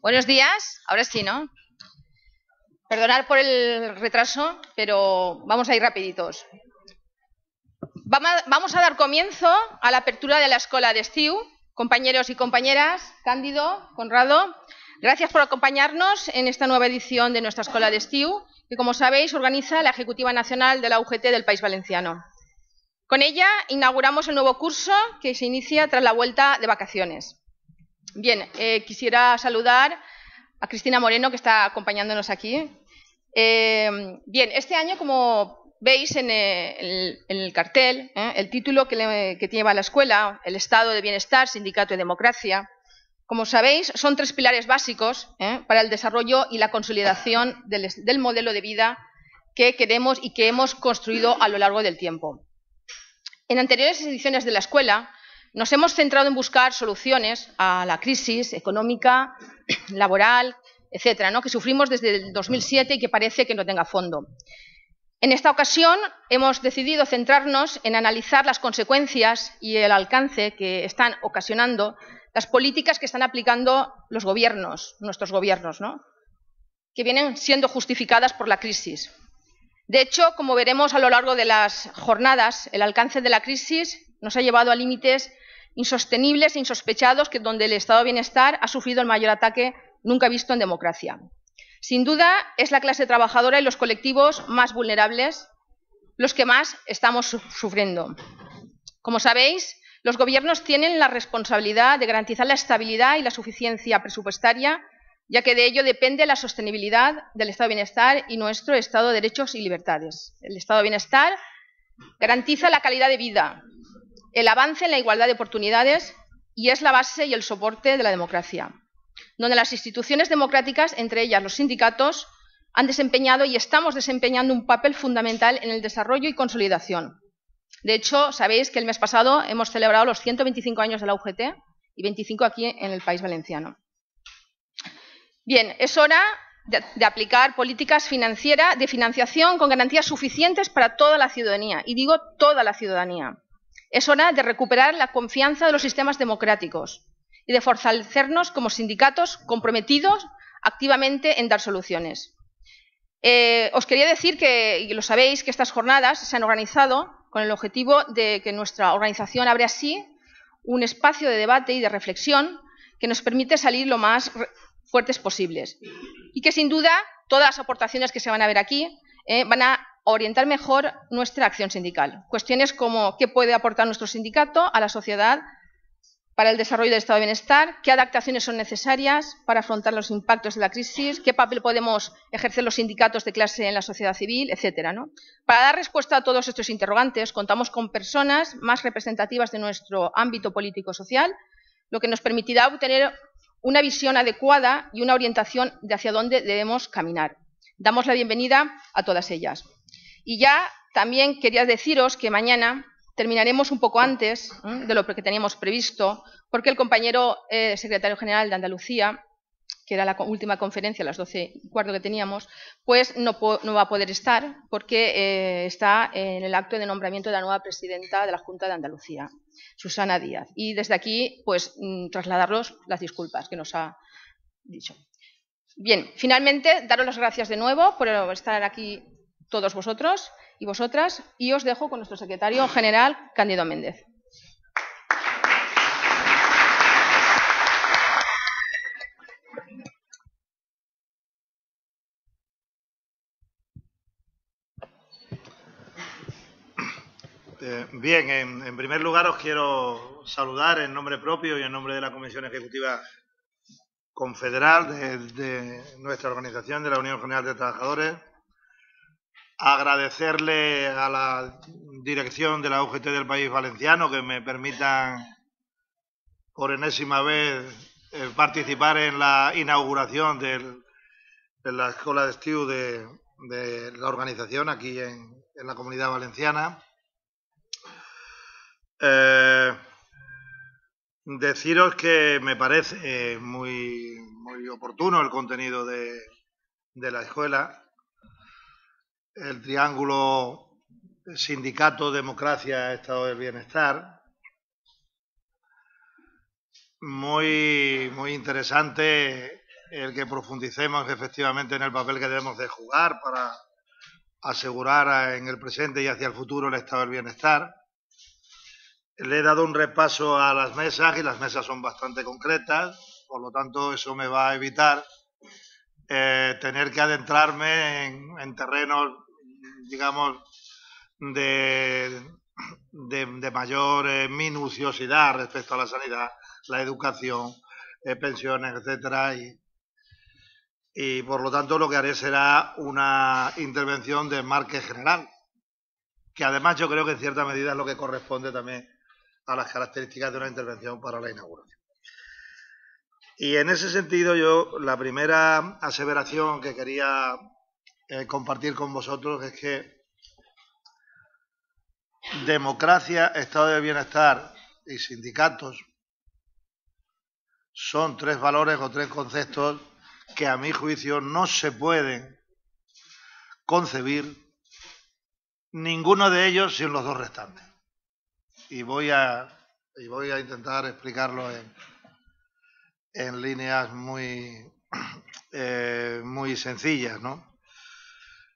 Buenos días, ahora sí, ¿no? Perdonad por el retraso, pero vamos a ir rapiditos. Vamos a dar comienzo a la apertura de la Escola d'Estiu. Compañeros y compañeras, Cándido, Conrado, gracias por acompañarnos en esta nueva edición de nuestra Escola d'Estiu, que, como sabéis, organiza la Ejecutiva Nacional de la UGT del País Valenciano. Con ella inauguramos el nuevo curso que se inicia tras la vuelta de vacaciones. Bien, quisiera saludar a Cristina Moreno, que está acompañándonos aquí. Bien, este año, como veis en el cartel, el título que lleva la escuela, el Estado de Bienestar, Sindicato y Democracia, como sabéis, son tres pilares básicos para el desarrollo y la consolidación del modelo de vida que queremos y que hemos construido a lo largo del tiempo. En anteriores ediciones de la escuela nos hemos centrado en buscar soluciones a la crisis económica, laboral, etcétera, que sufrimos desde el 2007 y que parece que no tenga fondo. En esta ocasión hemos decidido centrarnos en analizar las consecuencias y el alcance que están ocasionando las políticas que están aplicando los gobiernos, nuestros gobiernos, que vienen siendo justificadas por la crisis. De hecho, como veremos a lo largo de las jornadas, el alcance de la crisis nos ha llevado a límites insostenibles e insospechados, donde el Estado de Bienestar ha sufrido el mayor ataque nunca visto en democracia. Sin duda, es la clase trabajadora y los colectivos más vulnerables los que más estamos sufriendo. Como sabéis, los gobiernos tienen la responsabilidad de garantizar la estabilidad y la suficiencia presupuestaria, ya que de ello depende la sostenibilidad del Estado de Bienestar y nuestro Estado de Derechos y Libertades. El Estado de Bienestar garantiza la calidad de vida, el avance en la igualdad de oportunidades y es la base y el soporte de la democracia, donde las instituciones democráticas, entre ellas los sindicatos, han desempeñado y estamos desempeñando un papel fundamental en el desarrollo y consolidación. De hecho, sabéis que el mes pasado hemos celebrado los 125 años de la UGT y 25 aquí en el País Valenciano. Bien, es hora de aplicar políticas financieras de financiación con garantías suficientes para toda la ciudadanía, y digo toda la ciudadanía. Es hora de recuperar la confianza de los sistemas democráticos y de fortalecernos como sindicatos comprometidos activamente en dar soluciones. Os quería decir y lo sabéis, que estas jornadas se han organizado con el objetivo de que nuestra organización abra así un espacio de debate y de reflexión que nos permite salir lo más fuertes posibles. Y que, sin duda, todas las aportaciones que se van a ver aquí van a orientar mejor nuestra acción sindical. Cuestiones como qué puede aportar nuestro sindicato a la sociedad para el desarrollo del estado de bienestar, qué adaptaciones son necesarias para afrontar los impactos de la crisis, qué papel podemos ejercer los sindicatos de clase en la sociedad civil, etcétera. Para dar respuesta a todos estos interrogantes, contamos con personas más representativas de nuestro ámbito político-social, lo que nos permitirá obtener una visión adecuada y una orientación de hacia dónde debemos caminar. Damos la bienvenida a todas ellas. Y ya también quería deciros que mañana terminaremos un poco antes de lo que teníamos previsto, porque el compañero secretario general de Andalucía, que era la última conferencia a las 12:15 que teníamos, pues no va a poder estar porque está en el acto de nombramiento de la nueva presidenta de la Junta de Andalucía, Susana Díaz. Y desde aquí, pues trasladaros las disculpas que nos ha dicho. Bien, finalmente, daros las gracias de nuevo por estar aquí todos vosotros y vosotras, y os dejo con nuestro secretario general, Cándido Méndez. Bien, en primer lugar os quiero saludar en nombre propio y en nombre de la Comisión Ejecutiva Confederal de nuestra organización, de la Unión General de Trabajadores. Agradecerle a la dirección de la UGT del País Valenciano que me permitan por enésima vez participar en la inauguración de la Escola d'Estiu de la organización aquí en la Comunidad Valenciana. Deciros que me parece muy oportuno el contenido de la escuela. El triángulo sindicato, democracia, estado del bienestar. Muy interesante el que profundicemos efectivamente en el papel que debemos de jugar para asegurar en el presente y hacia el futuro el estado del bienestar. Le he dado un repaso a las mesas y las mesas son bastante concretas, por lo tanto eso me va a evitar tener que adentrarme en terrenos, digamos, de mayor minuciosidad respecto a la sanidad, la educación, pensiones, etcétera, y por lo tanto lo que haré será una intervención de marque general, que además yo creo que en cierta medida es lo que corresponde también a las características de una intervención para la inauguración. Y en ese sentido yo, la primera aseveración que quería compartir con vosotros es que democracia, estado de bienestar y sindicatos son tres valores o tres conceptos que a mi juicio no se pueden concebir ninguno de ellos sin los dos restantes. Y voy a intentar explicarlo en líneas muy sencillas, ¿no?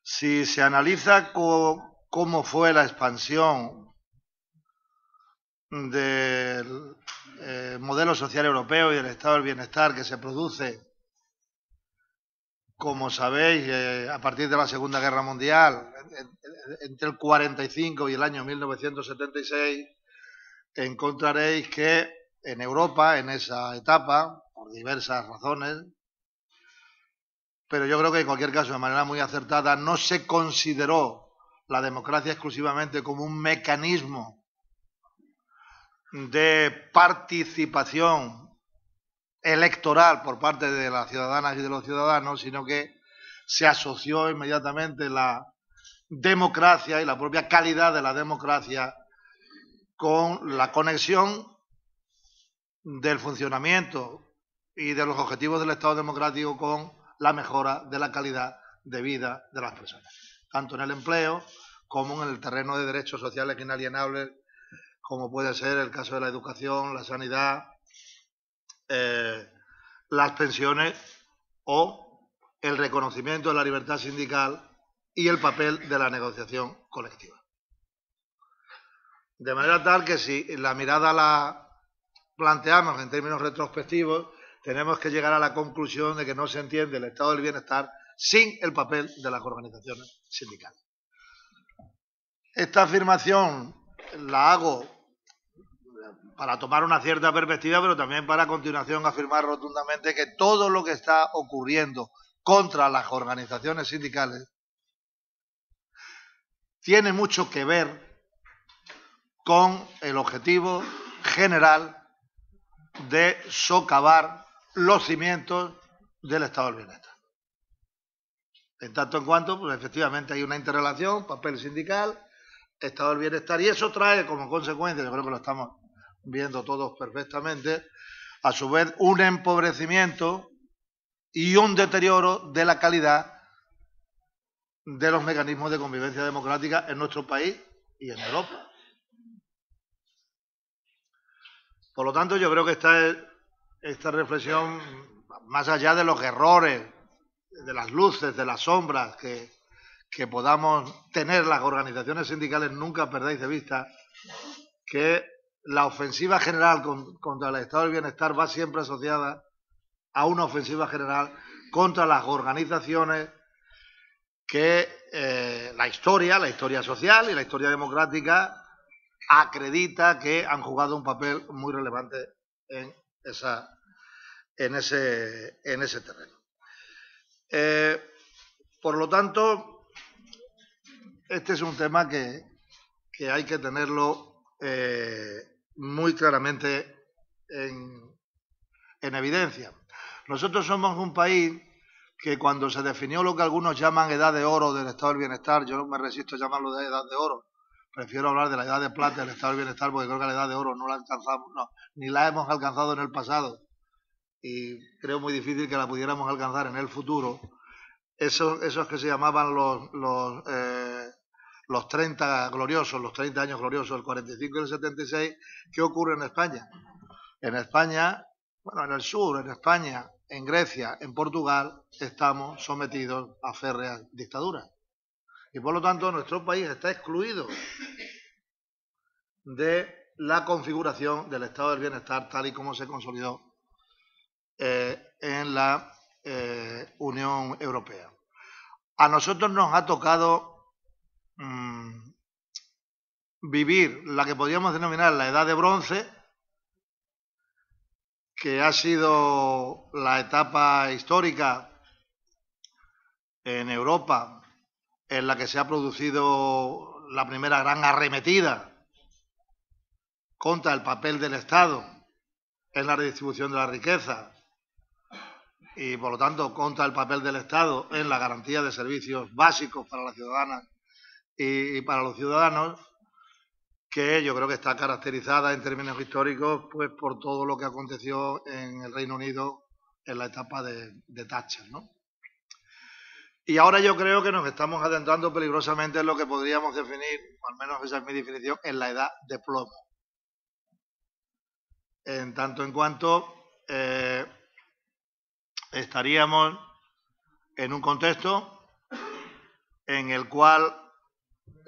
Si se analiza cómo fue la expansión del modelo social europeo y del estado del bienestar que se produce, como sabéis, a partir de la Segunda Guerra Mundial, entre el 45 y el año 1976, encontraréis que en Europa, en esa etapa, por diversas razones, pero yo creo que en cualquier caso de manera muy acertada, no se consideró la democracia exclusivamente como un mecanismo de participación electoral por parte de las ciudadanas y de los ciudadanos, sino que se asoció inmediatamente la democracia y la propia calidad de la democracia con la conexión del funcionamiento y de los objetivos del Estado democrático con la mejora de la calidad de vida de las personas, tanto en el empleo como en el terreno de derechos sociales inalienables, como puede ser el caso de la educación, la sanidad, las pensiones o el reconocimiento de la libertad sindical y el papel de la negociación colectiva. De manera tal que si la mirada la planteamos en términos retrospectivos, tenemos que llegar a la conclusión de que no se entiende el estado del bienestar sin el papel de las organizaciones sindicales. Esta afirmación la hago para tomar una cierta perspectiva, pero también para a continuación afirmar rotundamente que todo lo que está ocurriendo contra las organizaciones sindicales tiene mucho que ver con el objetivo general de socavar los cimientos del estado del bienestar. En tanto en cuanto, pues efectivamente hay una interrelación, papel sindical, estado del bienestar, y eso trae como consecuencia, yo creo que lo estamos viendo todos perfectamente, a su vez un empobrecimiento y un deterioro de la calidad de los mecanismos de convivencia democrática en nuestro país y en Europa. Por lo tanto, yo creo que esta reflexión, más allá de los errores, de las luces, de las sombras que podamos tener las organizaciones sindicales, nunca perdáis de vista que la ofensiva general contra el estado del bienestar va siempre asociada a una ofensiva general contra las organizaciones que la historia social y la historia democrática acredita que han jugado un papel muy relevante en ese terreno. Por lo tanto, este es un tema que hay que tenerlo muy claramente en evidencia. Nosotros somos un país que cuando se definió lo que algunos llaman edad de oro del estado del bienestar, yo no me resisto a llamarlo de edad de oro, prefiero hablar de la edad de plata del estado del bienestar porque creo que la edad de oro no la alcanzamos, ni la hemos alcanzado en el pasado y creo muy difícil que la pudiéramos alcanzar en el futuro. Esos que se llamaban los 30 gloriosos, los 30 años gloriosos, el 45 y el 76, ¿qué ocurre en España? En España, bueno, en el sur, en España, en Grecia, en Portugal, estamos sometidos a férreas dictaduras. Y por lo tanto, nuestro país está excluido de la configuración del estado del bienestar tal y como se consolidó en la Unión Europea. A nosotros nos ha tocado vivir la que podríamos denominar la edad de bronce, que ha sido la etapa histórica en Europa en la que se ha producido la primera gran arremetida contra el papel del Estado en la redistribución de la riqueza y, por lo tanto, contra el papel del Estado en la garantía de servicios básicos para las ciudadanas y para los ciudadanos, que yo creo que está caracterizada en términos históricos pues por todo lo que aconteció en el Reino Unido en la etapa de Thatcher, ¿no? Y ahora yo creo que nos estamos adentrando peligrosamente en lo que podríamos definir, o al menos esa es mi definición, en la edad de plomo. En tanto en cuanto estaríamos en un contexto en el cual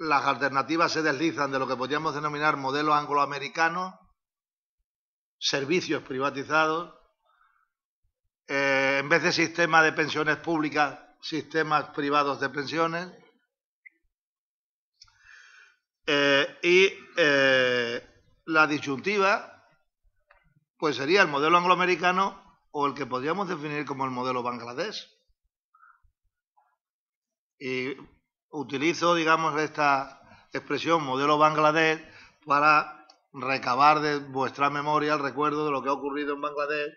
las alternativas se deslizan de lo que podríamos denominar modelo angloamericano, servicios privatizados, en vez de sistema de pensiones públicas, sistemas privados de pensiones, y la disyuntiva pues sería el modelo angloamericano o el que podríamos definir como el modelo Bangladesh. Y utilizo, digamos, esta expresión modelo Bangladesh para recabar de vuestra memoria el recuerdo de lo que ha ocurrido en Bangladesh,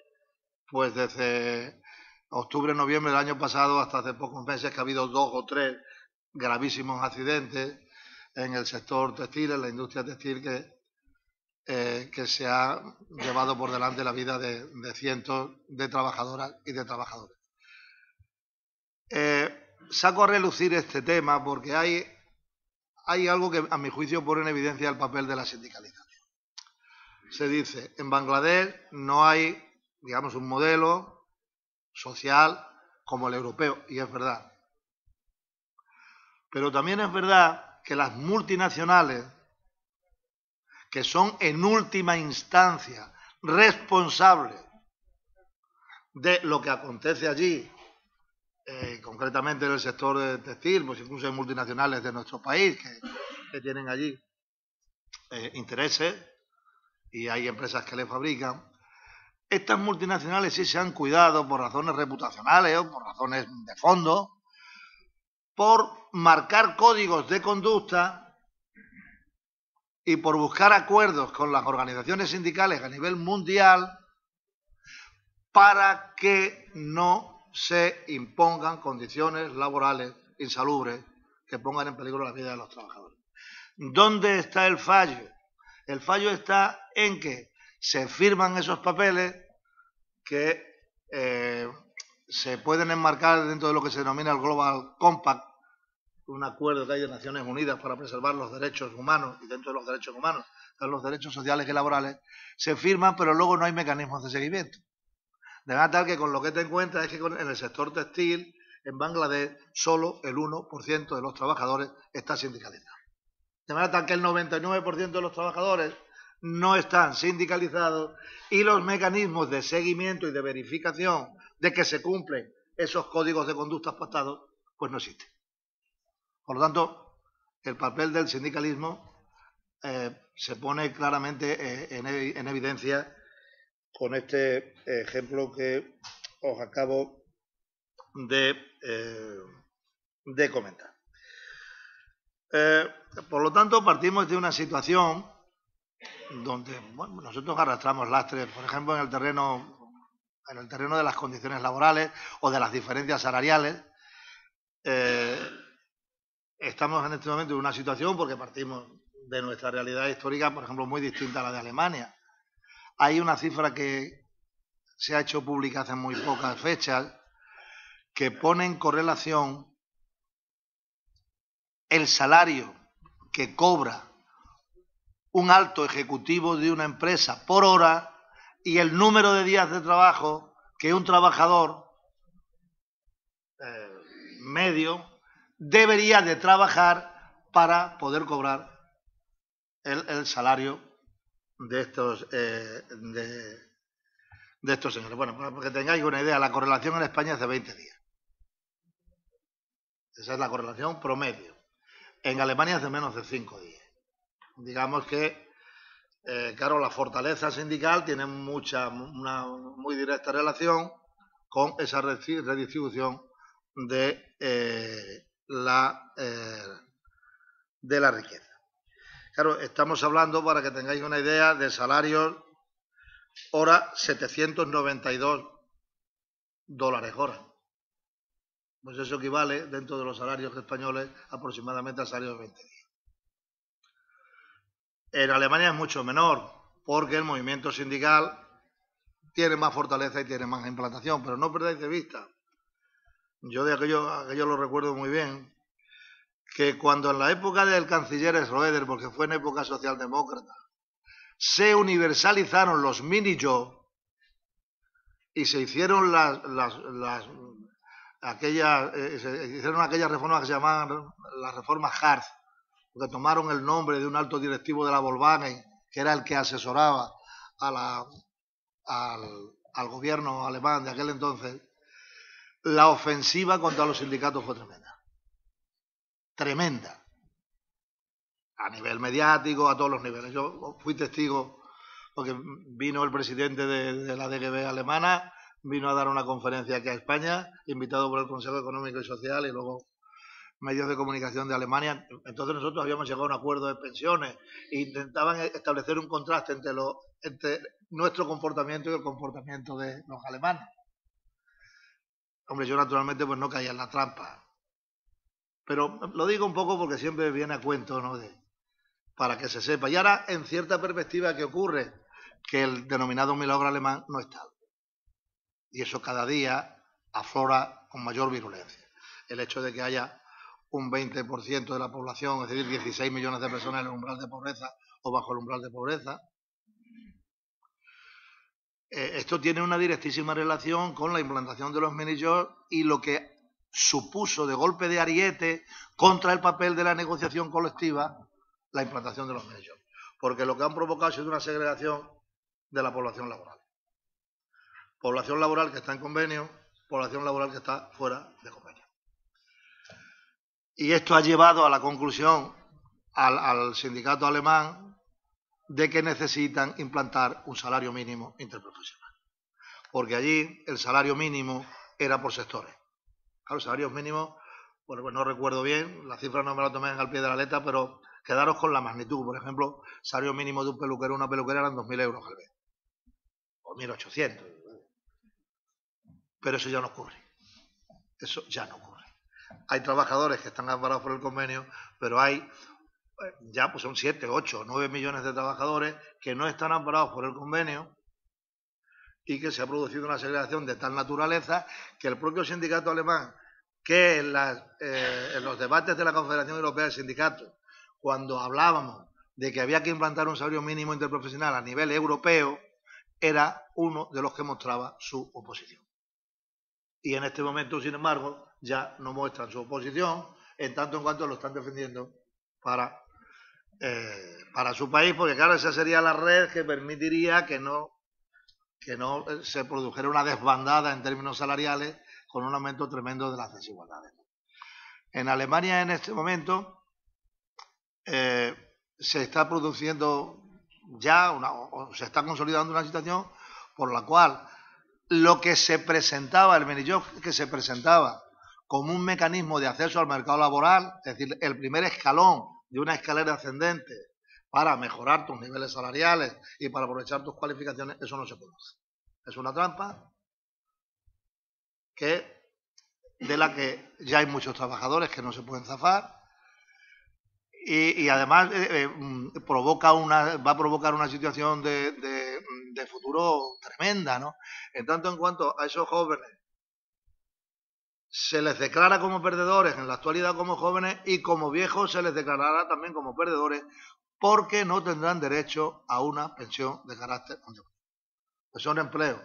pues desde octubre, noviembre del año pasado hasta hace pocos meses, que ha habido 2 o 3 gravísimos accidentes en el sector textil, en la industria textil, que se ha llevado por delante la vida de cientos de trabajadoras y de trabajadores. Saco a relucir este tema porque hay algo que a mi juicio pone en evidencia el papel de la sindicalización. Se dice, en Bangladesh no hay, digamos, un modelo social como el europeo, y es verdad. Pero también es verdad que las multinacionales, que son en última instancia responsables de lo que acontece allí, concretamente en el sector de textil, pues incluso hay multinacionales de nuestro país que tienen allí intereses y hay empresas que le fabrican. Estas multinacionales sí se han cuidado por razones reputacionales o por razones de fondo, por marcar códigos de conducta y por buscar acuerdos con las organizaciones sindicales a nivel mundial para que no se impongan condiciones laborales insalubres que pongan en peligro la vida de los trabajadores. ¿Dónde está el fallo? El fallo está en que se firman esos papeles que se pueden enmarcar dentro de lo que se denomina el Global Compact, un acuerdo que hay de Naciones Unidas para preservar los derechos humanos, y dentro de los derechos humanos están los derechos sociales y laborales, se firman, pero luego no hay mecanismos de seguimiento. De manera tal que con lo que te encuentras es que en el sector textil, en Bangladesh, solo el 1% de los trabajadores está sindicalizado. De manera tal que el 99% de los trabajadores no están sindicalizados y los mecanismos de seguimiento y de verificación de que se cumplen esos códigos de conducta pactados, pues no existen. Por lo tanto, el papel del sindicalismo se pone claramente en evidencia con este ejemplo que os acabo de comentar. Por lo tanto, partimos de una situación donde bueno, nosotros arrastramos lastres, por ejemplo, en el terreno de las condiciones laborales o de las diferencias salariales. Estamos en este momento en una situación porque partimos de nuestra realidad histórica, por ejemplo, muy distinta a la de Alemania. Hay una cifra que se ha hecho pública hace muy pocas fechas que pone en correlación el salario que cobra un alto ejecutivo de una empresa por hora y el número de días de trabajo que un trabajador medio debería de trabajar para poder cobrar el salario de estos señores. Bueno, para que tengáis una idea, la correlación en España es de 20 días. Esa es la correlación promedio. En Alemania es de menos de 5 días. Digamos que, claro, la fortaleza sindical tiene una muy directa relación con esa redistribución de la riqueza. Claro, estamos hablando, para que tengáis una idea, de salarios hora $792 hora. Pues eso equivale, dentro de los salarios españoles, aproximadamente al salario de 20 días. En Alemania es mucho menor, porque el movimiento sindical tiene más fortaleza y tiene más implantación, pero no perdáis de vista, yo de aquello lo recuerdo muy bien, que cuando en la época del canciller Schroeder, porque fue en época socialdemócrata, se universalizaron los mini-jobs y se hicieron aquellas reformas que se llamaban las reformas Hartz, porque tomaron el nombre de un alto directivo de la Volkswagen, que era el que asesoraba al gobierno alemán de aquel entonces. La ofensiva contra los sindicatos fue tremenda, a nivel mediático, a todos los niveles. Yo fui testigo, porque vino el presidente de la DGB alemana, vino a dar una conferencia aquí a España, invitado por el Consejo Económico y Social y luego medios de comunicación de Alemania. Entonces nosotros habíamos llegado a un acuerdo de pensiones e intentaban establecer un contraste entre nuestro comportamiento y el comportamiento de los alemanes. Hombre, yo naturalmente pues no caía en la trampa. Pero lo digo un poco porque siempre viene a cuento, ¿no? Para que se sepa. Y ahora, en cierta perspectiva, ¿qué ocurre? Que el denominado milagro alemán no está. Y eso cada día aflora con mayor virulencia. El hecho de que haya un 20% de la población, es decir, 16 millones de personas en el umbral de pobreza o bajo el umbral de pobreza. Esto tiene una directísima relación con la implantación de los mini-jobs y lo que supuso de golpe de ariete contra el papel de la negociación colectiva la implantación de los mini-jobs. Porque lo que han provocado ha sido una segregación de la población laboral. Población laboral que está en convenio, población laboral que está fuera de convenio. Y esto ha llevado a la conclusión al sindicato alemán de que necesitan implantar un salario mínimo interprofesional. Porque allí el salario mínimo era por sectores. Claro, los salarios mínimos, bueno, pues no recuerdo bien, las cifras no me las tomé al pie de la letra, pero quedaros con la magnitud. Por ejemplo, salario mínimo de un peluquero o una peluquera eran 2.000 euros al mes. O 1.800. Pero eso ya no ocurre. Eso ya no ocurre. Hay trabajadores que están amparados por el convenio, pero hay ya pues son 7, 8, 9 millones de trabajadores que no están amparados por el convenio y que se ha producido una segregación de tal naturaleza que el propio sindicato alemán, que en los debates de la Confederación Europea de Sindicatos, cuando hablábamos de que había que implantar un salario mínimo interprofesional a nivel europeo, era uno de los que mostraba su oposición. Y en este momento, sin embargo, ya no muestran su oposición, en tanto en cuanto lo están defendiendo para su país, porque claro, esa sería la red que permitiría que no se produjera una desbandada en términos salariales con un aumento tremendo de las desigualdades. En Alemania en este momento se está produciendo ya o se está consolidando una situación por la cual lo que se presentaba, el mini-job que se presentaba como un mecanismo de acceso al mercado laboral, es decir, el primer escalón de una escalera ascendente para mejorar tus niveles salariales y para aprovechar tus cualificaciones, eso no se puede hacer. Es una trampa de la que ya hay muchos trabajadores que no se pueden zafar y además va a provocar una situación de futuro tremenda, ¿no? En tanto en cuanto a esos jóvenes se les declara como perdedores en la actualidad como jóvenes y como viejos se les declarará también como perdedores porque no tendrán derecho a una pensión de carácter contributivo. Pues son empleos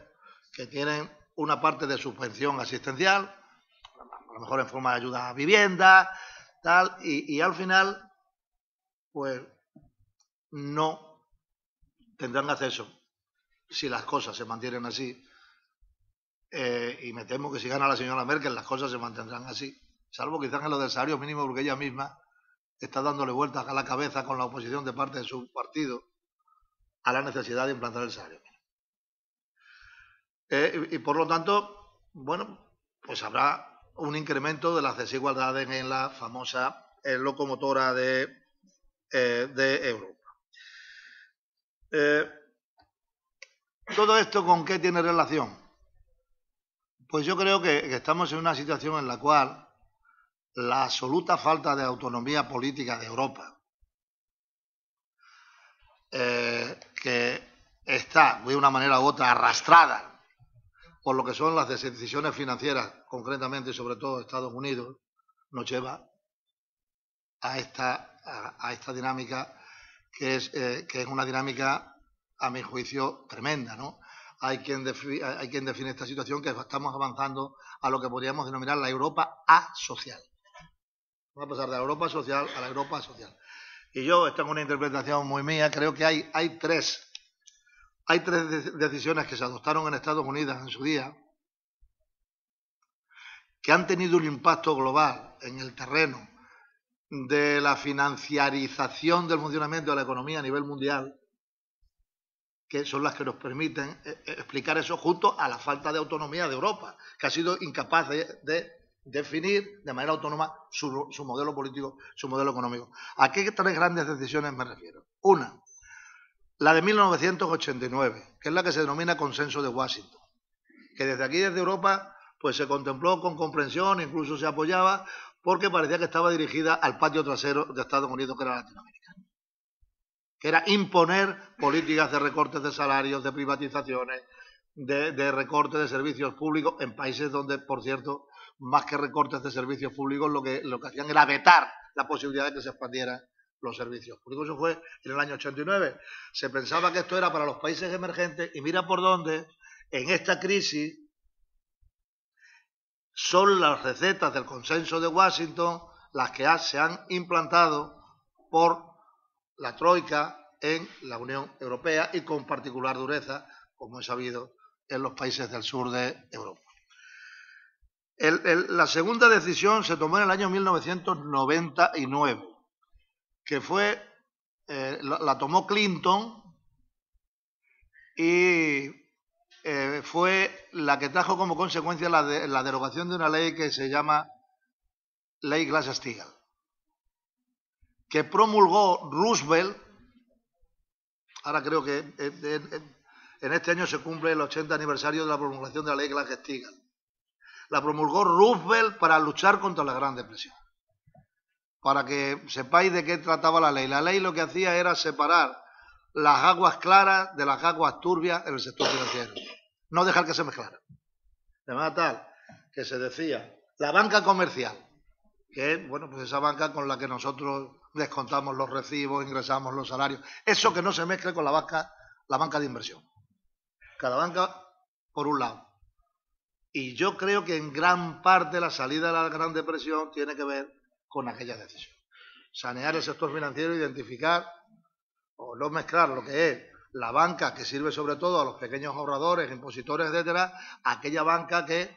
que tienen una parte de subvención asistencial, a lo mejor en forma de ayuda a vivienda, tal, y al final, pues no tendrán acceso, si las cosas se mantienen así, y me temo que si gana la señora Merkel las cosas se mantendrán así, salvo quizás en lo del salario mínimo, porque ella misma está dándole vueltas a la cabeza con la oposición de parte de su partido a la necesidad de implantar el salario mínimo. Y por lo tanto, bueno, pues habrá un incremento de las desigualdades en la famosa locomotora de Europa. ¿Todo esto con qué tiene relación? Pues yo creo que estamos en una situación en la cual la absoluta falta de autonomía política de Europa, que está de una manera u otra arrastrada por lo que son las decisiones financieras, concretamente y sobre todo Estados Unidos, nos lleva a esta dinámica que es una dinámica, a mi juicio, tremenda, ¿no? Hay quien define esta situación que estamos avanzando a lo que podríamos denominar la Europa asocial. Vamos a pasar de la Europa social a la Europa social. Y yo, esta es una interpretación muy mía, creo que hay tres decisiones que se adoptaron en Estados Unidos en su día que han tenido un impacto global en el terreno de la financiarización del funcionamiento de la economía a nivel mundial, que son las que nos permiten explicar eso junto a la falta de autonomía de Europa, que ha sido incapaz de definir de manera autónoma su modelo político, su modelo económico. ¿A qué tres grandes decisiones me refiero? Una, la de 1989, que es la que se denomina Consenso de Washington, que desde aquí, desde Europa, pues se contempló con comprensión, incluso se apoyaba, porque parecía que estaba dirigida al patio trasero de Estados Unidos, que era Latinoamérica, que era imponer políticas de recortes de salarios, de privatizaciones, de recortes de servicios públicos en países donde, por cierto, más que recortes de servicios públicos, lo que hacían era vetar la posibilidad de que se expandieran los servicios públicos. Eso fue en el año 89. Se pensaba que esto era para los países emergentes y mira por dónde, en esta crisis, son las recetas del Consenso de Washington las que se han implantado por la Troika en la Unión Europea y con particular dureza, como es sabido, en los países del sur de Europa. La segunda decisión se tomó en el año 1999, que fue, la tomó Clinton y fue la que trajo como consecuencia la derogación de una ley que se llama Ley Glass-Steagall, que promulgó Roosevelt. Ahora creo que en este año se cumple el 80 aniversario de la promulgación de la Ley Glass-Steagall. La promulgó Roosevelt para luchar contra la Gran Depresión. Para que sepáis de qué trataba la ley. La ley lo que hacía era separar las aguas claras de las aguas turbias en el sector financiero. No dejar que se mezclaran. De manera tal que se decía la banca comercial, que es, bueno, pues esa banca con la que nosotros descontamos los recibos, ingresamos los salarios. Eso que no se mezcle con la banca de inversión. Cada banca por un lado. Y yo creo que en gran parte la salida de la Gran Depresión tiene que ver con aquella decisión. Sanear el sector financiero, identificar o no mezclar lo que es la banca que sirve sobre todo a los pequeños ahorradores, impositores, etcétera, aquella banca que,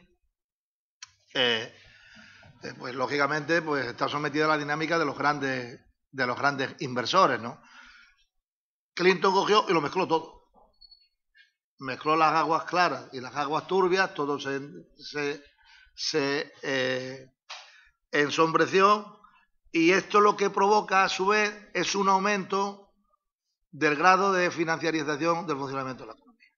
pues lógicamente, pues está sometida a la dinámica de los grandes inversores, ¿no? Clinton cogió y lo mezcló todo. Mezcló las aguas claras y las aguas turbias, todo se ensombreció, y esto lo que provoca a su vez es un aumento del grado de financiarización del funcionamiento de la economía.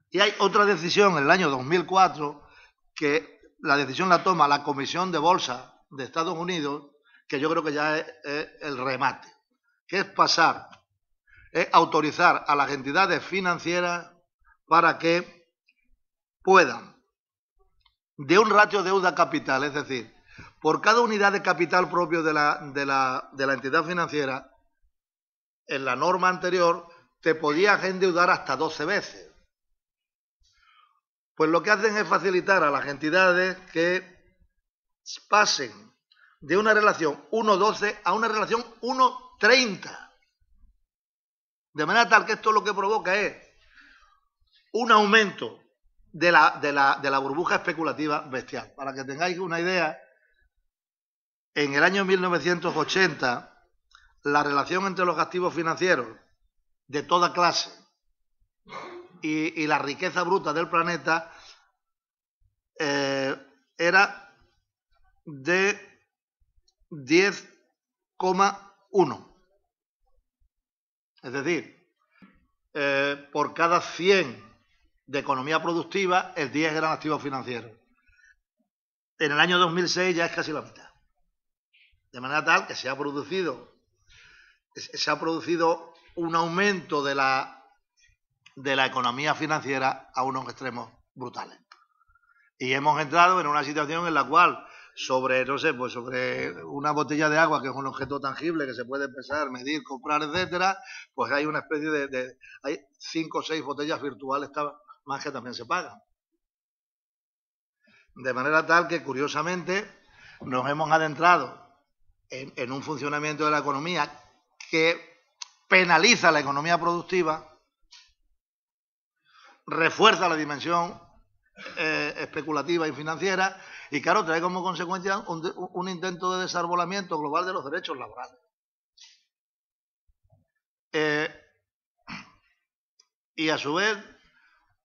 Y hay otra decisión en el año 2004, que la decisión la toma la Comisión de Bolsa de Estados Unidos, que yo creo que ya es el remate, que es autorizar a las entidades financieras para que puedan, de un ratio deuda-capital, es decir, por cada unidad de capital propio de la entidad financiera, en la norma anterior te podías endeudar hasta 12 veces. pues lo que hacen es facilitar a las entidades que pasen de una relación 1,12 a una relación 1,30. De manera tal que esto lo que provoca es un aumento de la burbuja especulativa bestial. Para que tengáis una idea, en el año 1980, la relación entre los activos financieros de toda clase y la riqueza bruta del planeta era de 10,1. Es decir, por cada 100 de economía productiva, el 10 eran activos financieros. En el año 2006 ya es casi la mitad. De manera tal que se ha producido un aumento de la economía financiera a unos extremos brutales. Y hemos entrado en una situación en la cual sobre una botella de agua, que es un objeto tangible que se puede pesar, medir, comprar, etcétera, pues hay una especie hay 5 o 6 botellas virtuales más que también se pagan. De manera tal que, curiosamente, nos hemos adentrado en un funcionamiento de la economía que penaliza la economía productiva, refuerza la dimensión especulativa y financiera y, claro, trae como consecuencia un intento de desarbolamiento global de los derechos laborales. Y a su vez,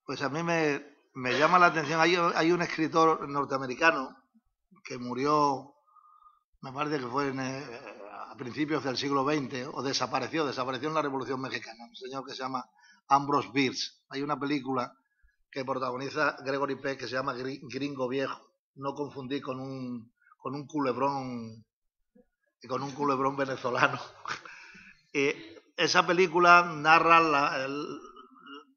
pues a mí me llama la atención, hay un escritor norteamericano que murió, me parece que fue a principios del siglo XX, o desapareció en la Revolución Mexicana, un señor que se llama Ambrose Bierce. Hay una película que protagoniza Gregory Peck que se llama Gringo Viejo, no confundí con un culebrón venezolano. Esa película narra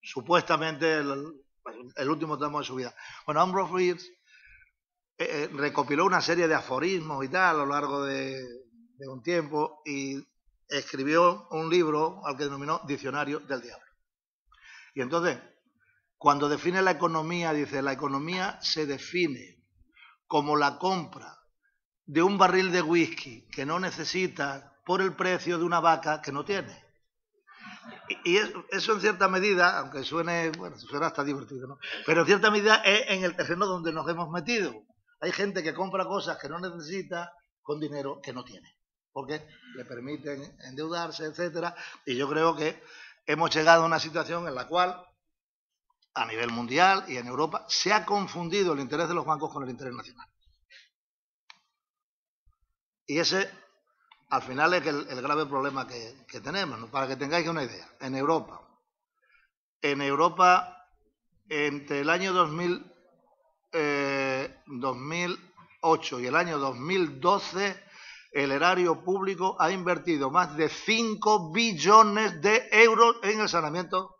supuestamente el último tramo de su vida. Bueno, Ambrose Bierce recopiló una serie de aforismos y tal a lo largo de un tiempo y escribió un libro al que denominó Diccionario del Diablo. Y entonces, cuando define la economía, dice: la economía se define como la compra de un barril de whisky que no necesita por el precio de una vaca que no tiene. Y eso en cierta medida, aunque suena hasta divertido, ¿no? Pero en cierta medida es en el terreno donde nos hemos metido. Hay gente que compra cosas que no necesita con dinero que no tiene, porque le permiten endeudarse, etcétera. Y yo creo que hemos llegado a una situación en la cual, a nivel mundial y en Europa, se ha confundido el interés de los bancos con el interés nacional. Y ese, al final, es el grave problema que tenemos, ¿no? Para que tengáis una idea, en Europa, entre el año 2008 y el año 2012, el erario público ha invertido más de 5 billones de euros en el saneamiento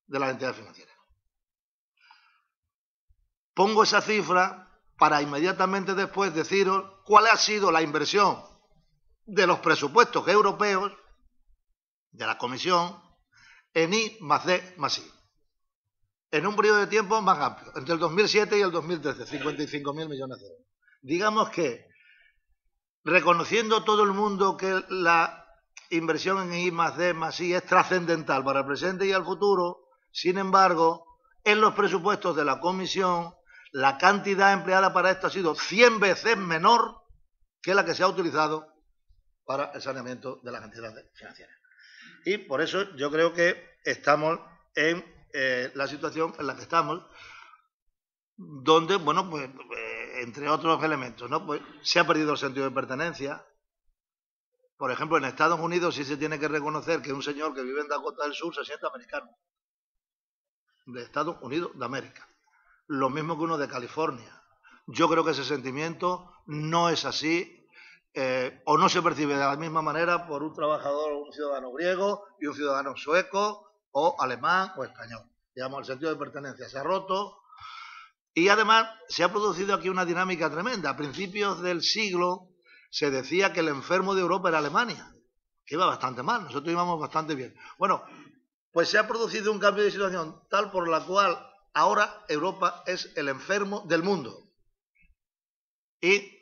de las entidades financieras. Pongo esa cifra para inmediatamente después deciros cuál ha sido la inversión de los presupuestos europeos, de la Comisión, en I+D+I, en un periodo de tiempo más amplio, entre el 2007 y el 2013, 55.000 millones de euros. Digamos que, reconociendo todo el mundo que la inversión en I+D+I es trascendental para el presente y el futuro, sin embargo, en los presupuestos de la Comisión, la cantidad empleada para esto ha sido 100 veces menor que la que se ha utilizado para el saneamiento de las entidades financieras. Y por eso yo creo que estamos en la situación en la que estamos, donde, bueno, pues entre otros elementos, ¿no? Pues se ha perdido el sentido de pertenencia. Por ejemplo, en Estados Unidos sí se tiene que reconocer que un señor que vive en Dakota del Sur se siente americano, de Estados Unidos de América. Lo mismo que uno de California. Yo creo que ese sentimiento no es así, o no se percibe de la misma manera por un trabajador, un ciudadano griego y un ciudadano sueco, o alemán o español. Digamos, el sentido de pertenencia se ha roto. Y además se ha producido aquí una dinámica tremenda. A principios del siglo se decía que el enfermo de Europa era Alemania, que iba bastante mal, nosotros íbamos bastante bien. Bueno, pues se ha producido un cambio de situación tal por la cual ahora Europa es el enfermo del mundo. Y,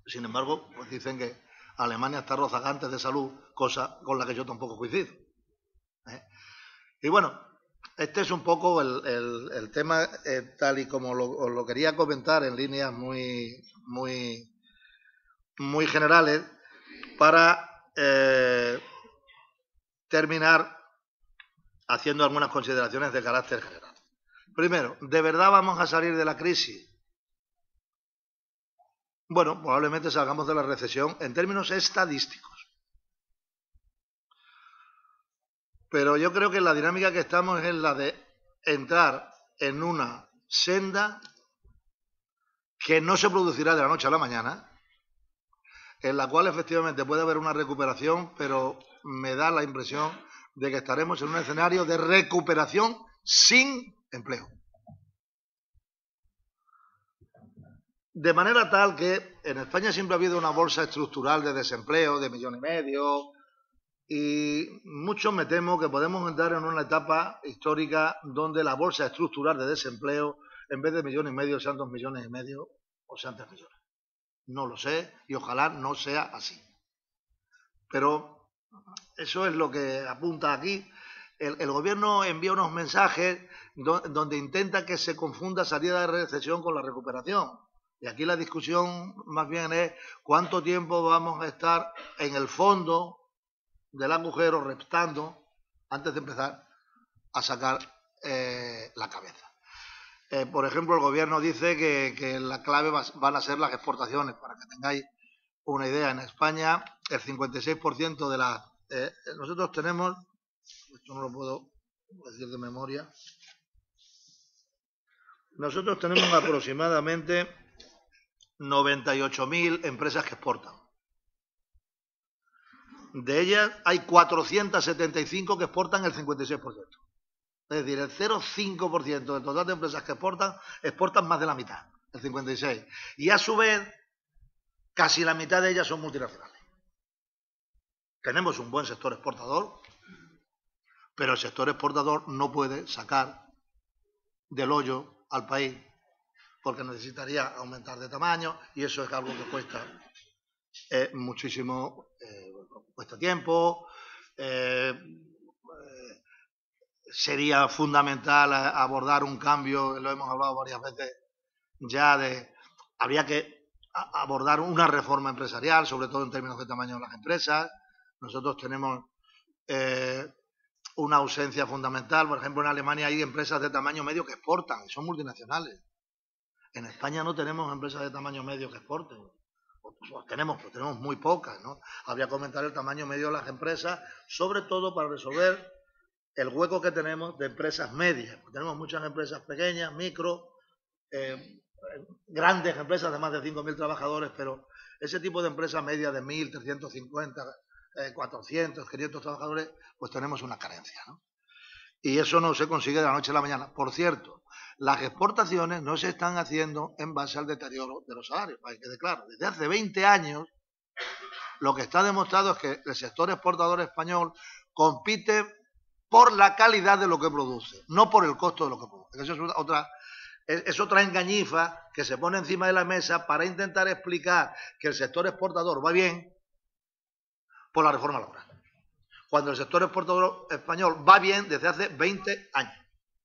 sin embargo, pues dicen que Alemania está rozagante de salud, cosa con la que yo tampoco coincido. Y bueno, este es un poco el tema tal y como os lo quería comentar en líneas muy generales para terminar haciendo algunas consideraciones de carácter general. Primero, ¿de verdad vamos a salir de la crisis? Bueno, probablemente salgamos de la recesión en términos estadísticos. Pero yo creo que la dinámica que estamos es la de entrar en una senda que no se producirá de la noche a la mañana, en la cual efectivamente puede haber una recuperación, pero me da la impresión de que estaremos en un escenario de recuperación sin empleo. De manera tal que en España siempre ha habido una bolsa estructural de desempleo de 1,5 millones, y mucho me temo que podemos entrar en una etapa histórica donde la bolsa estructural de desempleo, en vez de 1,5 millones, sean 2,5 millones o sean 3 millones. No lo sé y ojalá no sea así. Pero eso es lo que apunta aquí. El gobierno envía unos mensajes donde intenta que se confunda salida de recesión con la recuperación. Y aquí la discusión más bien es cuánto tiempo vamos a estar en el fondo del agujero reptando antes de empezar a sacar la cabeza. Por ejemplo, el gobierno dice que la clave van a ser las exportaciones. Para que tengáis una idea, en España el 56% de las... nosotros tenemos, esto no lo puedo decir de memoria, nosotros tenemos aproximadamente 98.000 empresas que exportan. De ellas hay 475 que exportan el 56%. Es decir, el 0,5% del total de empresas que exportan más de la mitad, el 56%. Y a su vez, casi la mitad de ellas son multinacionales. Tenemos un buen sector exportador, pero el sector exportador no puede sacar del hoyo al país porque necesitaría aumentar de tamaño y eso es algo que cuesta muchísimo, cuesta tiempo, sería fundamental abordar un cambio, lo hemos hablado varias veces ya, habría que abordar una reforma empresarial, sobre todo en términos de tamaño de las empresas. Nosotros tenemos una ausencia fundamental. Por ejemplo, en Alemania hay empresas de tamaño medio que exportan, son multinacionales. En España no tenemos empresas de tamaño medio que exporten. Pues tenemos muy pocas, ¿no? Habría que aumentar el tamaño medio de las empresas, sobre todo para resolver el hueco que tenemos de empresas medias. Tenemos muchas empresas pequeñas, micro, grandes empresas de más de 5.000 trabajadores, pero ese tipo de empresas medias de 1.000, 350, 400, 500 trabajadores, pues tenemos una carencia, ¿no? Y eso no se consigue de la noche a la mañana. Por cierto, las exportaciones no se están haciendo en base al deterioro de los salarios, para que quede claro. Desde hace 20 años, lo que está demostrado es que el sector exportador español compite por la calidad de lo que produce, no por el costo de lo que produce. Eso es otra engañifa que se pone encima de la mesa para intentar explicar que el sector exportador va bien por la reforma laboral, cuando el sector exportador español va bien desde hace 20 años.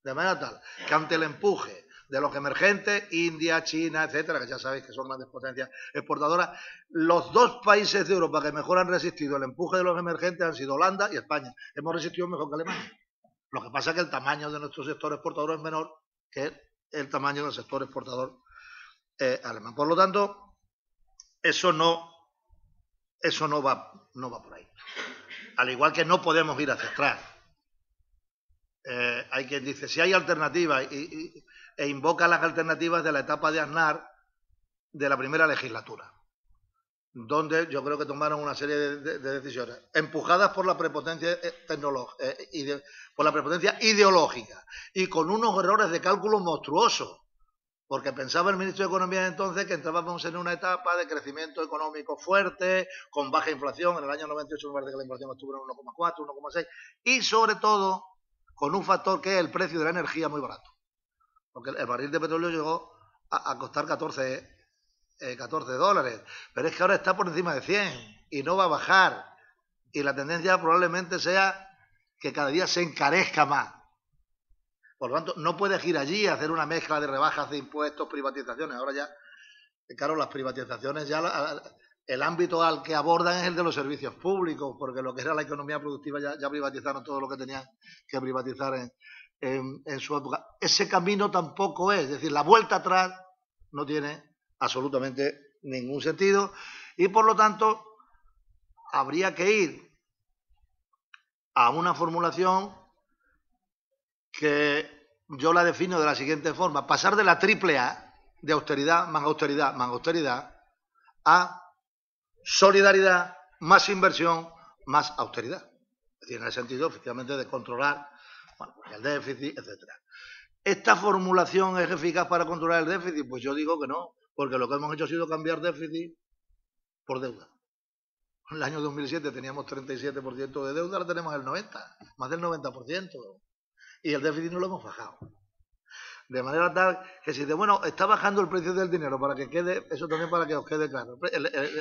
De manera tal que ante el empuje de los emergentes, India, China, etcétera, que ya sabéis que son grandes potencias exportadoras, los dos países de Europa que mejor han resistido el empuje de los emergentes han sido Holanda y España. Hemos resistido mejor que Alemania. Lo que pasa es que el tamaño de nuestro sector exportador es menor que el tamaño del sector exportador alemán. Por lo tanto, eso no va por ahí. Al igual que no podemos ir hacia atrás. Hay quien dice, si hay alternativas, e invoca las alternativas de la etapa de Aznar de la primera legislatura, donde yo creo que tomaron una serie de decisiones empujadas por la prepotencia ideológica y con unos errores de cálculo monstruosos, porque pensaba el ministro de Economía de entonces que entrábamos en una etapa de crecimiento económico fuerte, con baja inflación. En el año 98 me parece que la inflación estuvo en 1,4, 1,6, y sobre todo con un factor que es el precio de la energía muy barato. porque el barril de petróleo llegó a costar 14 dólares, pero es que ahora está por encima de 100 y no va a bajar, y la tendencia probablemente sea que cada día se encarezca más. Por lo tanto, no puedes ir allí a hacer una mezcla de rebajas de impuestos, privatizaciones. Ahora ya, claro, las privatizaciones ya el ámbito al que abordan es el de los servicios públicos, porque lo que era la economía productiva ya privatizaron todo lo que tenían que privatizar en su época. Ese camino tampoco es decir, la vuelta atrás no tiene absolutamente ningún sentido y por lo tanto habría que ir a una formulación que yo la defino de la siguiente forma: pasar de la triple A, de austeridad, más austeridad, más austeridad, a solidaridad, más inversión, más austeridad. Es decir, en el sentido, efectivamente, de controlar el déficit, etcétera. ¿Esta formulación es eficaz para controlar el déficit? Pues yo digo que no, porque lo que hemos hecho ha sido cambiar déficit por deuda. En el año 2007 teníamos 37% de deuda, ahora tenemos el 90%, más del 90%. Y el déficit no lo hemos bajado. De manera tal que si bueno, está bajando el precio del dinero, para que quede, eso también para que os quede claro,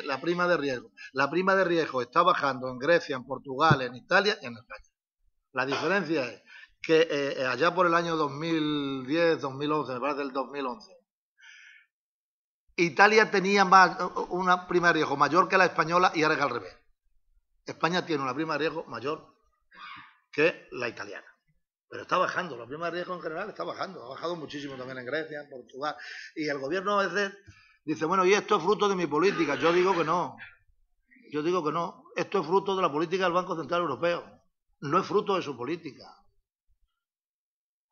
la prima de riesgo. La prima de riesgo está bajando en Grecia, en Portugal, en Italia y en España. La diferencia es que allá por el año 2010, 2011, me parece el 2011, Italia tenía una prima de riesgo mayor que la española y ahora es al revés. España tiene una prima de riesgo mayor que la italiana. Pero está bajando, la prima de riesgo en general está bajando, ha bajado muchísimo también en Grecia, en Portugal. Y el gobierno a veces dice, bueno, y esto es fruto de mi política. Yo digo que no. Yo digo que no. Esto es fruto de la política del Banco Central Europeo. No es fruto de su política.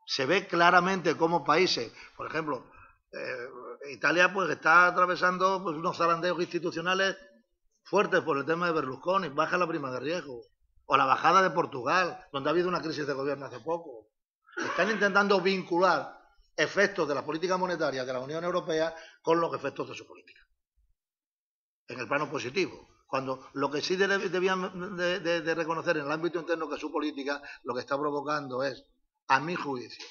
Se ve claramente cómo países, por ejemplo, Italia pues está atravesando pues, unos zarandeos institucionales fuertes por el tema de Berlusconi, baja la prima de riesgo. O la bajada de Portugal, donde ha habido una crisis de gobierno hace poco. Están intentando vincular efectos de la política monetaria de la Unión Europea con los efectos de su política. En el plano positivo. Cuando lo que sí debían de reconocer en el ámbito interno que su política lo que está provocando es, a mi juicio,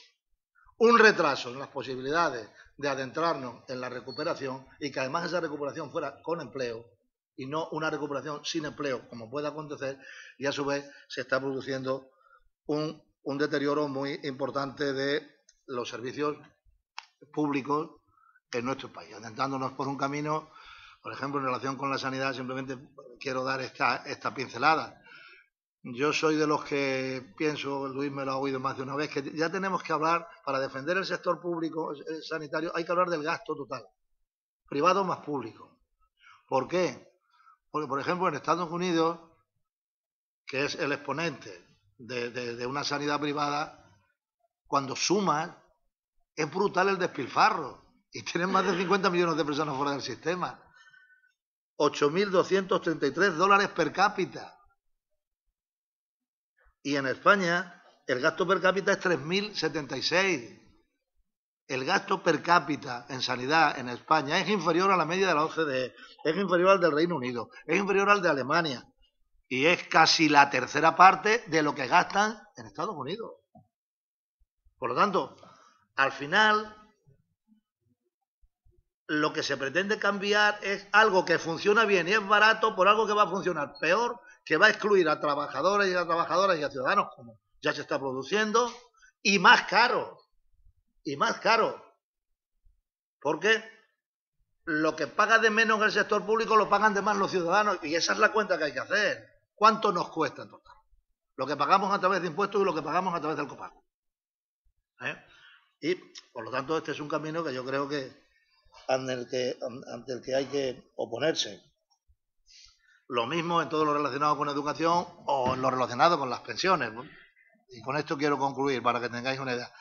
un retraso en las posibilidades de adentrarnos en la recuperación y que además esa recuperación fuera con empleo y no una recuperación sin empleo, como puede acontecer, y a su vez se está produciendo un deterioro muy importante de los servicios públicos en nuestro país, adentrándonos por un camino, por ejemplo, en relación con la sanidad. Simplemente quiero dar esta pincelada. Yo soy de los que pienso, Luis me lo ha oído más de una vez, que ya tenemos que hablar, para defender el sector público sanitario, hay que hablar del gasto total, privado más público. ¿Por qué? Porque, por ejemplo, en Estados Unidos, que es el exponente de una sanidad privada, cuando sumas, es brutal el despilfarro. Y tienen más de 50 millones de personas fuera del sistema. 8.233 dólares per cápita. Y en España, el gasto per cápita es 3.076. El gasto per cápita en sanidad en España es inferior a la media de la OCDE, es inferior al del Reino Unido, es inferior al de Alemania y es casi la tercera parte de lo que gastan en Estados Unidos. Por lo tanto, al final, lo que se pretende cambiar es algo que funciona bien y es barato por algo que va a funcionar peor, que va a excluir a trabajadores y a trabajadoras y a ciudadanos, como ya se está produciendo, y más caro. Y más caro, porque lo que paga de menos en el sector público lo pagan de más los ciudadanos, y esa es la cuenta que hay que hacer. ¿Cuánto nos cuesta en total? Lo que pagamos a través de impuestos y lo que pagamos a través del copago. Y, por lo tanto, este es un camino que yo creo que ante el que hay que oponerse. Lo mismo en todo lo relacionado con educación o en lo relacionado con las pensiones, ¿no? Y con esto quiero concluir para que tengáis una idea.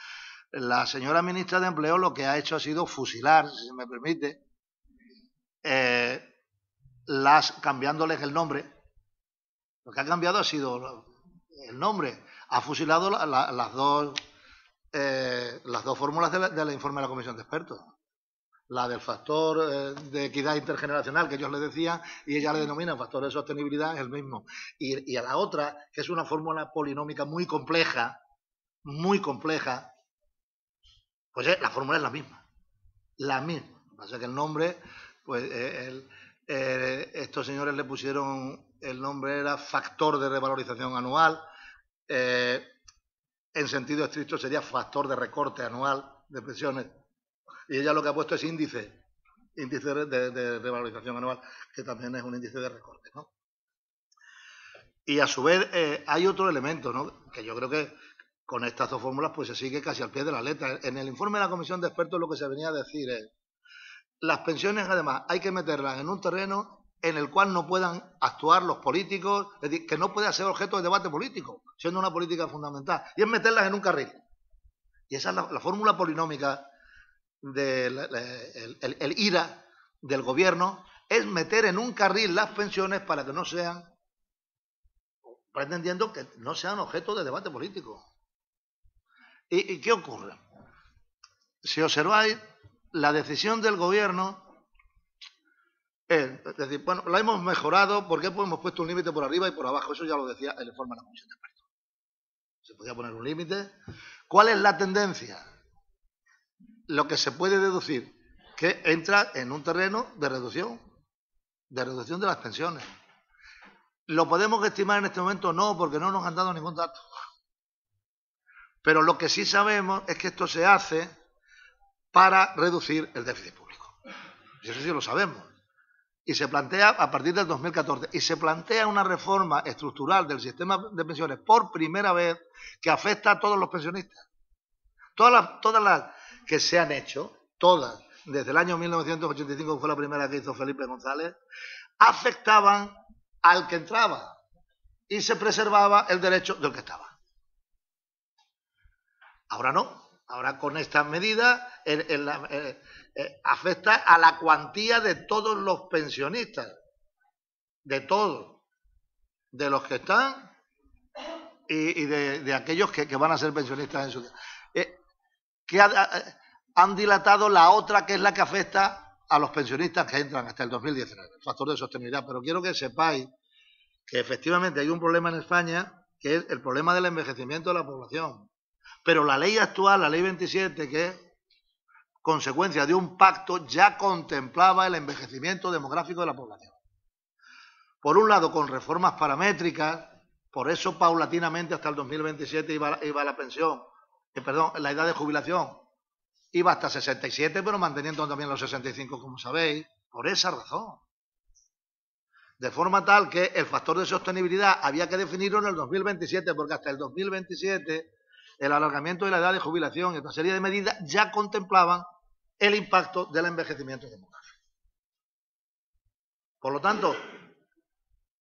La señora ministra de Empleo lo que ha hecho ha sido fusilar, si se me permite, cambiándoles el nombre. Lo que ha cambiado ha sido el nombre. Ha fusilado las dos fórmulas del informe de la Comisión de Expertos. La del factor de equidad intergeneracional, que ellos le decían, y ella le denomina factor de sostenibilidad, es el mismo. Y a la otra, que es una fórmula polinómica muy compleja, Pues la fórmula es la misma. La misma. Lo que pasa es que el nombre, pues estos señores le pusieron, el nombre era factor de revalorización anual. En sentido estricto sería factor de recorte anual de pensiones. Y ella lo que ha puesto es índice de revalorización anual, que también es un índice de recorte, ¿no? Y a su vez hay otro elemento, ¿no?, que yo creo que con estas dos fórmulas pues se sigue casi al pie de la letra. En el informe de la Comisión de Expertos lo que se venía a decir es: las pensiones, además, hay que meterlas en un terreno en el cual no puedan actuar los políticos, es decir, que no pueda ser objeto de debate político, siendo una política fundamental, y es meterlas en un carril. Y esa es la fórmula polinómica el IRA del gobierno, es meter en un carril las pensiones para que no sean, pretendiendo que no sean objeto de debate político. ¿Y qué ocurre? Si observáis, la decisión del gobierno es decir, bueno, la hemos mejorado porque hemos puesto un límite por arriba y por abajo. Eso ya lo decía el informe de la Comisión de Expertos. Se podía poner un límite. ¿Cuál es la tendencia? Lo que se puede deducir, que entra en un terreno de reducción de las pensiones. ¿Lo podemos estimar en este momento? No, porque no nos han dado ningún dato. Pero lo que sí sabemos es que esto se hace para reducir el déficit público. Y eso sí lo sabemos. Y se plantea a partir del 2014. Y se plantea una reforma estructural del sistema de pensiones por primera vez que afecta a todos los pensionistas. Todas las que se han hecho, todas, desde el año 1985, que fue la primera que hizo Felipe González, afectaban al que entraba y se preservaba el derecho del que estaba. Ahora no. Ahora con estas medidas afecta a la cuantía de todos los pensionistas, de todos, de los que están y de aquellos que van a ser pensionistas en su día. Que han dilatado la otra, que es la que afecta a los pensionistas que entran hasta el 2019, el factor de sostenibilidad. Pero quiero que sepáis que efectivamente hay un problema en España, que es el problema del envejecimiento de la población. Pero la ley actual, la ley 27, que es consecuencia de un pacto, ya contemplaba el envejecimiento demográfico de la población. Por un lado, con reformas paramétricas, por eso paulatinamente hasta el 2027 iba la pensión, la edad de jubilación iba hasta 67, pero manteniendo también los 65, como sabéis, por esa razón. De forma tal que el factor de sostenibilidad había que definirlo en el 2027, porque hasta el 2027 el alargamiento de la edad de jubilación y otra serie de medidas ya contemplaban el impacto del envejecimiento demográfico. Por lo tanto,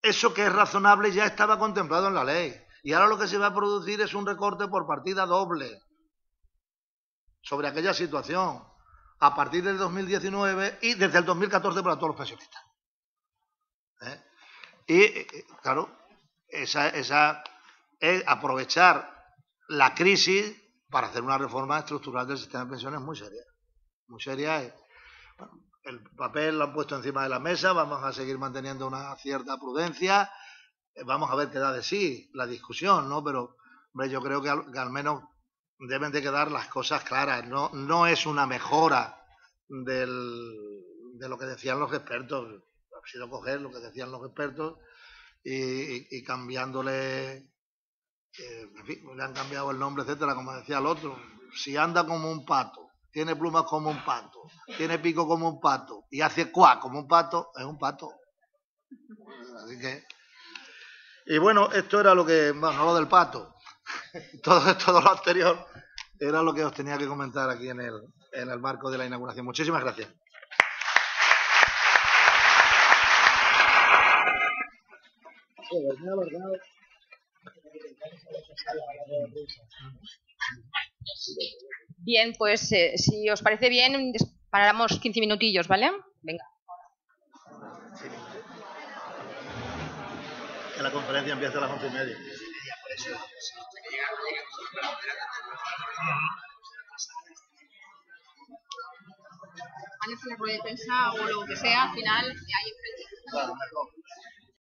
eso que es razonable ya estaba contemplado en la ley. Y ahora lo que se va a producir es un recorte por partida doble sobre aquella situación a partir del 2019 y desde el 2014 para todos los pensionistas. Y, claro, esa es aprovechar la crisis para hacer una reforma estructural del sistema de pensiones muy seria. Muy seria. Bueno, el papel lo han puesto encima de la mesa, vamos a seguir manteniendo una cierta prudencia, vamos a ver qué da de sí la discusión, ¿no? Pero hombre, yo creo que al menos deben de quedar las cosas claras. No es una mejora de lo que decían los expertos. Ha sido coger lo que decían los expertos y cambiándole, en fin, le han cambiado el nombre, etcétera, como decía el otro. Si anda como un pato, tiene plumas como un pato, tiene pico como un pato y hace cuá como un pato, es un pato. Así que... Y bueno, esto era lo que... Bueno, no lo del pato. Todo lo anterior era lo que os tenía que comentar aquí en el marco de la inauguración. Muchísimas gracias. Bien, pues si os parece bien, paramos 15 minutillos, ¿vale? Venga. Sí. Que la conferencia empieza a las 11:30. Van a hacer la rueda de prensa o lo que sea, al final, que hay enfrente. Claro, mejor.